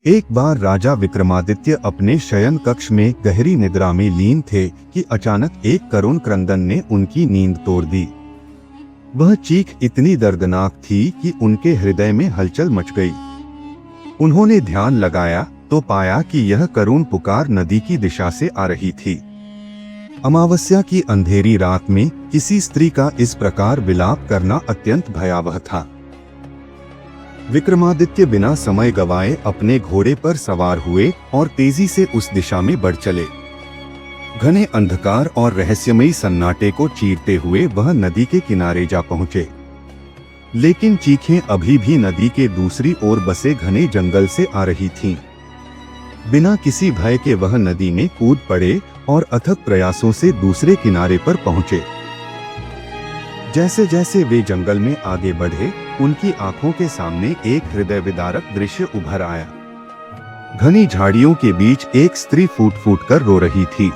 एक बार राजा विक्रमादित्य अपने शयन कक्ष में गहरी निद्रा में लीन थे कि अचानक एक करुण क्रंदन ने उनकी नींद तोड़ दी। वह चीख इतनी दर्दनाक थी कि उनके हृदय में हलचल मच गई। उन्होंने ध्यान लगाया तो पाया कि यह करुण पुकार नदी की दिशा से आ रही थी। अमावस्या की अंधेरी रात में किसी स्त्री का इस प्रकार विलाप करना अत्यंत भयावह था। विक्रमादित्य बिना समय गवाए अपने घोड़े पर सवार हुए और तेजी से उस दिशा में बढ़ चले। घने अंधकार और रहस्यमयी सन्नाटे को चीरते हुए वह नदी के किनारे जा पहुंचे, लेकिन चीखें अभी भी नदी के दूसरी ओर बसे घने जंगल से आ रही थीं। बिना किसी भय के वह नदी में कूद पड़े और अथक प्रयासों से दूसरे किनारे पर पहुंचे। जैसे जैसे वे जंगल में आगे बढ़े, उनकी आंखों के सामने एक हृदय विदारक दृश्य उभर आया। घनी झाड़ियों के बीच एक स्त्री फूट फूट कर रो रही थी।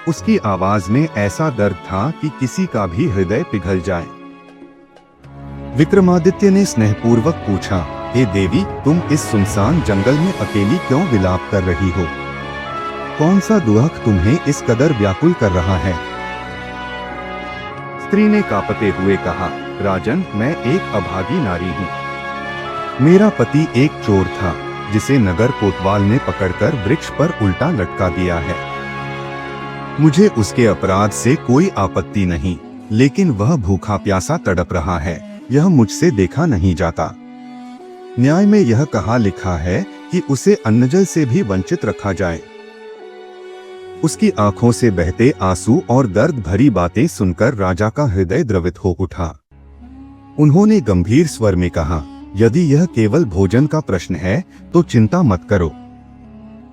उसकी आवाज में ऐसा दर्द था कि किसी का भी हृदय पिघल जाए। विक्रमादित्य ने स्नेहपूर्वक पूछा, हे देवी, तुम इस सुनसान जंगल में अकेली क्यों विलाप कर रही हो? कौन सा दुख तुम्हें इस कदर व्याकुल कर रहा है? स्त्री ने कांपते हुए कहा, राजन, मैं एक अभागी नारी हूँ। मेरा पति एक चोर था जिसे नगर कोतवाल ने पकड़कर वृक्ष पर उल्टा लटका दिया है। मुझे उसके अपराध से कोई आपत्ति नहीं, लेकिन वह भूखा प्यासा तड़प रहा है, यह मुझसे देखा नहीं जाता। न्याय में यह कहा लिखा है कि उसे अन्नजल से भी वंचित रखा जाए। उसकी आंखों से बहते आंसू और दर्द भरी बातें सुनकर राजा का हृदय द्रवित हो उठा। उन्होंने गंभीर स्वर में कहा, यदि यह केवल भोजन का प्रश्न है तो चिंता मत करो,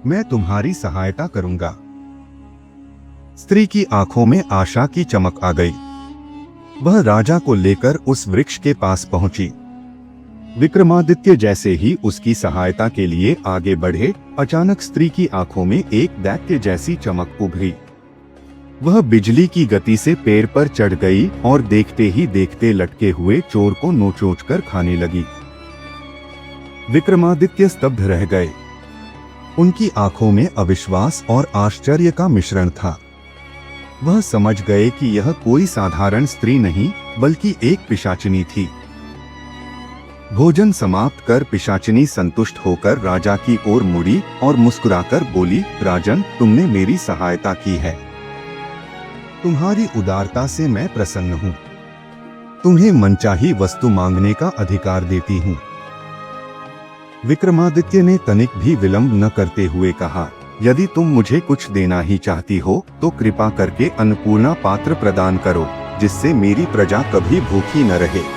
मैं तुम्हारी सहायता करूंगा। स्त्री की आंखों में आशा की चमक आ गई। वह राजा को लेकर उस वृक्ष के पास पहुंची। विक्रमादित्य जैसे ही उसकी सहायता के लिए आगे बढ़े, अचानक स्त्री की आंखों में एक दैत्य जैसी चमक उभरी। वह बिजली की गति से पेड़ पर चढ़ गई और देखते ही देखते लटके हुए चोर को नोचोच कर खाने लगी। विक्रमादित्य स्तब्ध रह गए। उनकी आंखों में अविश्वास और आश्चर्य का मिश्रण था। वह समझ गए कि यह कोई साधारण स्त्री नहीं, बल्कि एक पिशाचिनी थी। भोजन समाप्त कर पिशाचिनी संतुष्ट होकर राजा की ओर मुड़ी और मुस्कुराकर बोली, राजन, तुमने मेरी सहायता की है। तुम्हारी उदारता से मैं प्रसन्न हूँ। तुम्हें मनचाही वस्तु मांगने का अधिकार देती हूँ। विक्रमादित्य ने तनिक भी विलंब न करते हुए कहा, यदि तुम मुझे कुछ देना ही चाहती हो तो कृपा करके अन्नपूर्णा पात्र प्रदान करो, जिससे मेरी प्रजा कभी भूखी न रहे।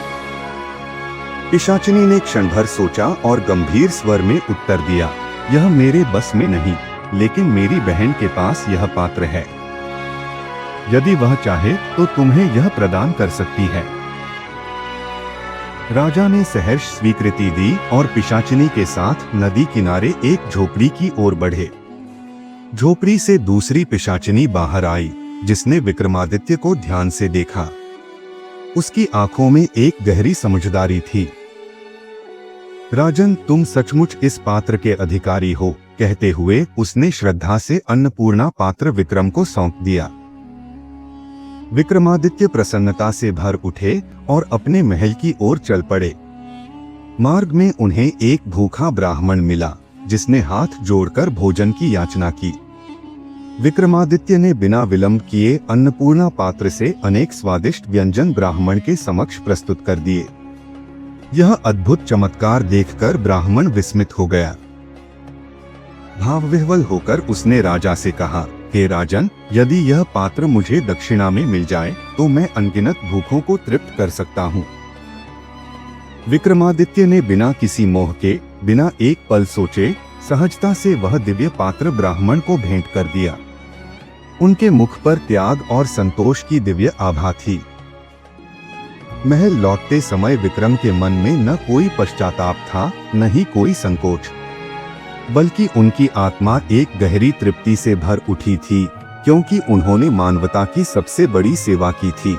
पिशाचिनी ने क्षण भर सोचा और गंभीर स्वर में उत्तर दिया, यह मेरे बस में नहीं, लेकिन मेरी बहन के पास यह पात्र है। यदि वह चाहे तो तुम्हें यह प्रदान कर सकती है। राजा ने सहर्ष स्वीकृति दी और पिशाचिनी के साथ नदी किनारे एक झोपड़ी की ओर बढ़े। झोपड़ी से दूसरी पिशाचिनी बाहर आई, जिसने विक्रमादित्य को ध्यान से देखा। उसकी आंखों में एक गहरी समझदारी थी। राजन, तुम सचमुच इस पात्र के अधिकारी हो, कहते हुए उसने श्रद्धा से अन्नपूर्णा पात्र विक्रम को सौंप दिया। विक्रमादित्य प्रसन्नता से भर उठे और अपने महल की ओर चल पड़े। मार्ग में उन्हें एक भूखा ब्राह्मण मिला, जिसने हाथ जोड़कर भोजन की याचना की। विक्रमादित्य ने बिना विलंब किए अन्नपूर्णा पात्र से अनेक स्वादिष्ट व्यंजन ब्राह्मण के समक्ष प्रस्तुत कर दिए। यह अद्भुत चमत्कार देखकर ब्राह्मण विस्मित हो गया। भावविह्वल होकर उसने राजा से कहा, हे राजन, यदि यह पात्र मुझे दक्षिणा में मिल जाए तो मैं अनगिनत भूखों को तृप्त कर सकता हूँ। विक्रमादित्य ने बिना किसी मोह के, बिना एक पल सोचे, सहजता से वह दिव्य पात्र ब्राह्मण को भेंट कर दिया। उनके मुख पर त्याग और संतोष की दिव्य आभा थी। महल लौटते समय विक्रम के मन में न कोई पश्चाताप था, न ही कोई संकोच, बल्कि उनकी आत्मा एक गहरी तृप्ति से भर उठी थी, क्योंकि उन्होंने मानवता की सबसे बड़ी सेवा की थी।